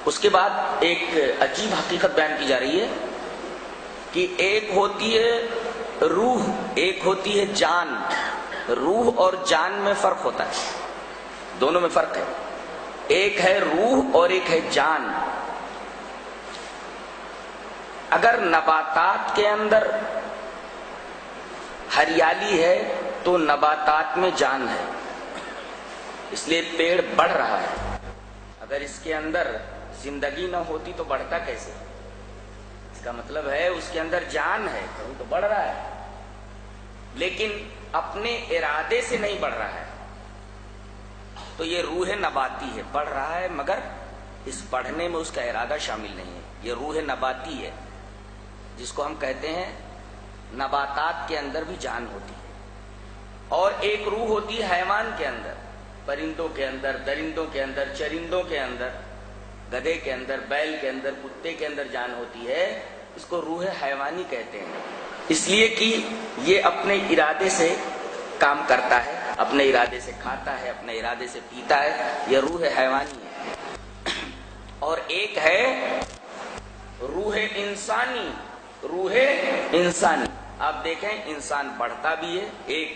اس کے بعد ایک عجیب حقیقت بیان کی جا رہی ہے کہ ایک ہوتی ہے روح، ایک ہوتی ہے جان۔ روح اور جان میں فرق ہوتا ہے، دونوں میں فرق ہے۔ ایک ہے روح اور ایک ہے جان۔ اگر نباتات کے اندر ہریالی ہے تو نباتات میں جان ہے، اس لیے پیڑ بڑھ رہا ہے۔ اگر اس کے اندر زندگی نہ ہوتی تو بڑھتا کیسے؟ اس کا مطلب ہے اس کے اندر جان ہے تو تو بڑھ رہا ہے، لیکن اپنے ارادے سے نہیں بڑھ رہا ہے۔ تو یہ روح نباتی ہے، بڑھ رہا ہے مگر اس بڑھنے میں اس کا ارادہ شامل نہیں ہے۔ یہ روح نباتی ہے جس کو ہم کہتے ہیں نباتات کے اندر بھی جان ہوتی ہے، اور ایک روح ہوتی ہے حیوان کے اندر، پرندوں کے اندر، درندوں کے اندر، چرندوں کے اندر، گدھے کے اندر، بیل کے اندر، کتے کے اندر جان ہوتی ہے۔ اس کو روح حیوانی کہتے ہیں، اس لیے کہ یہ اپنے ارادے سے کام کرتا ہے، اپنے ارادے سے کھاتا ہے، اپنے ارادے سے پیتا ہے۔ یہ روح حیوانی ہے۔ اور ایک ہے روح انسانی۔ روح انسانی، آپ دیکھیں انسان پڑھتا بھی ہے ایک،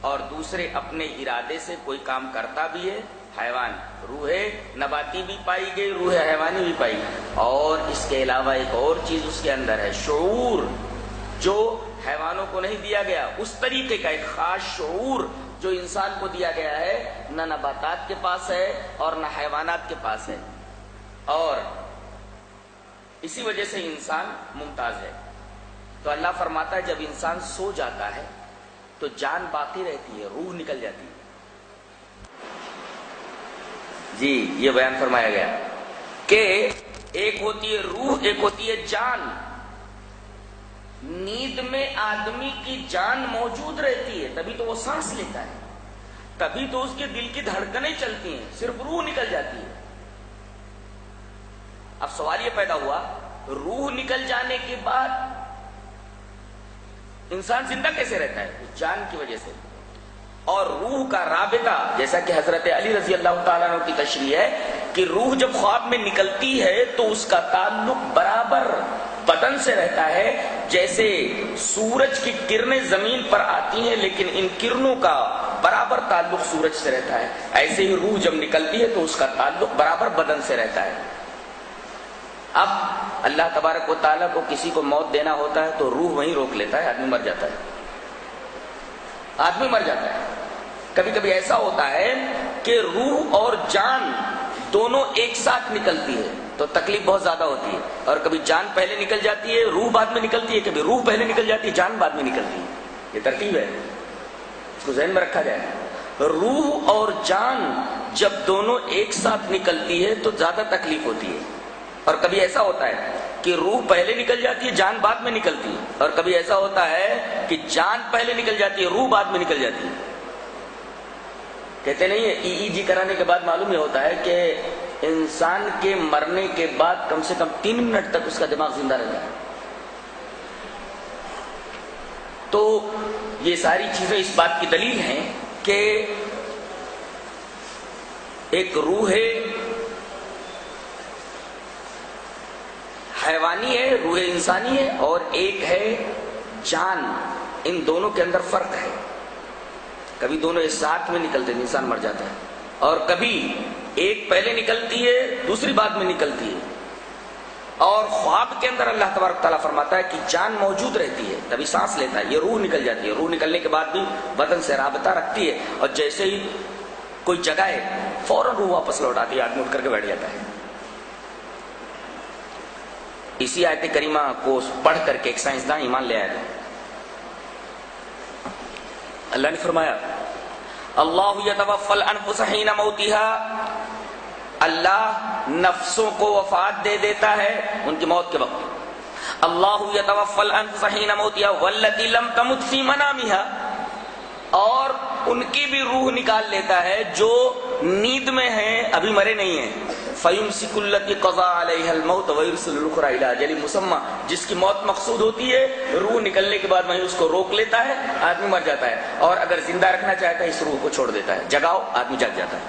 اور دوسرے اپنے ارادے سے کوئی کام کرتا بھی ہے حیوان۔ روح نباتی بھی پائی گئی، روح حیوانی بھی پائی گئی۔ اور اس کے علاوہ ایک اور چیز اس کے اندر ہے، شعور، جو حیوانوں کو نہیں دیا گیا، اس طریقے کا ایک خاص شعور جو انسان کو دیا گیا ہے، نہ نباتات کے پاس ہے اور نہ حیوانات کے پاس ہے۔ اور اسی وجہ سے انسان ممتاز ہے۔ تو اللہ فرماتا ہے جب انسان سو جاتا ہے تو جان باقی رہتی ہے، روح نکل جاتی ہے۔ جی یہ بیان فرمایا گیا کہ ایک ہوتی ہے روح، ایک ہوتی ہے جان۔ نیند میں آدمی کی جان موجود رہتی ہے، تبھی تو وہ سانس لیتا ہے، تبھی تو اس کے دل کی دھڑکنیں چلتی ہیں، صرف روح نکل جاتی ہے۔ اب سوال یہ پیدا ہوا، روح نکل جانے کے بعد انسان زندہ کیسے رہتا ہے؟ اس جان کی وجہ سے۔ اور روح کا رابطہ، جیسا کہ حضرت علی رضی اللہ تعالیٰ عنہ کی تشریح ہے کہ روح جب خواب میں نکلتی ہے تو اس کا تعلق برابر بدن سے رہتا ہے، جیسے سورج کی کرنیں زمین پر آتی ہیں لیکن ان کرنوں کا برابر تعلق سورج سے رہتا ہے، ایسے ہی روح جب نکلتی ہے تو اس کا تعلق برابر بدن سے رہتا ہے۔ اب اللہ تبارک و تعالیٰ کو کسی کو موت دینا ہوتا ہے تو روح وہیں روک لیتا ہے، آدمی مر جاتا ہے، آدمی مر جاتا ہے۔ کبھی کبھی ایسا ہوتا ہے کہ روح اور جان دونوں ایک ساتھ نکلتی ہے تو تکلیف بہت زیادہ ہوتی ہے، اور کبھی جان پہلے نکل جاتی ہے روح بعد میں نکلتی ہے، کبھی روح پہلے نکل جاتی ہے جان بعد میں نکلتی ہے۔ یہ ترتیب ہے، اس کو ذہن میں رکھا جائے۔ روح اور جان جب دونوں ایک ساتھ نکلتی ہے تو زیادہ تکلیف ہوتی ہے، اور کبھی ایسا ہوتا ہے کہ روح پہلے نکل جاتی ہے جان بعد میں نکلتی ہے، اور کبھی ایسا ہوتا ہے کہ جان پہلے نکل جاتی ہے روح بعد میں نکل جاتی ہے۔ کہتے نہیں ہے ای جی کرانے کے بعد معلوم یہ ہوتا ہے کہ انسان کے مرنے کے بعد کم سے کم 3 منٹ تک اس کا دماغ زندہ رہتا ہے۔ تو یہ ساری چیزیں اس بات کی دلیل ہیں کہ ایک روح حیوانی ہے، روح انسانی ہے، اور ایک ہے جان۔ ان دونوں کے اندر فرق ہے، کبھی دونوں ایک ساتھ میں نکلتے ہیں انسان مر جاتا ہے، اور کبھی ایک پہلے نکلتی ہے دوسری بعد میں نکلتی ہے۔ اور خواب کے اندر اللہ تبارک تعالیٰ فرماتا ہے کہ جان موجود رہتی ہے تبھی سانس لیتا ہے، یہ روح نکل جاتی ہے، روح نکلنے کے بعد بھی بدن سے رابطہ رکھتی ہے، اور جیسے ہی کوئی جگہ ہے فوراً روح واپس لوٹ آتی ہے، آدمی اٹھ کر کے بیٹھ جاتا ہے۔ اسی آیت کریمہ کو پڑھ کر کے ایک سائنسدان ایمان لے آیا تھا۔ اللہ نے فرمایا اللہ یتوفی الانفس حین موتها، اللہ نفسوں کو وفات دے دیتا ہے ان کی موت کے وقت۔ اللہ یتوفی الانفس حین موتها والتی لم تمت فی منامها، اور ان کی بھی روح نکال لیتا ہے جو نیند میں ہیں ابھی مرے نہیں ہیں۔ فَيُمْسِكُ الَّتِي قَضَىٰ عَلَيْهَا الْمَوْتَ وَيُرْسِلُ الْأُخْرَىٰ إِلَىٰ أَجَلٍ مُّسَمًّى، جس کی موت مقصود ہوتی ہے روح نکلنے کے بعد وہیں اس کو روک لیتا ہے، آدمی مر جاتا ہے، اور اگر زندہ رکھنا چاہتا ہے اس روح کو چھوڑ دیتا ہے، جگاؤ آدمی جگ جاتا ہے۔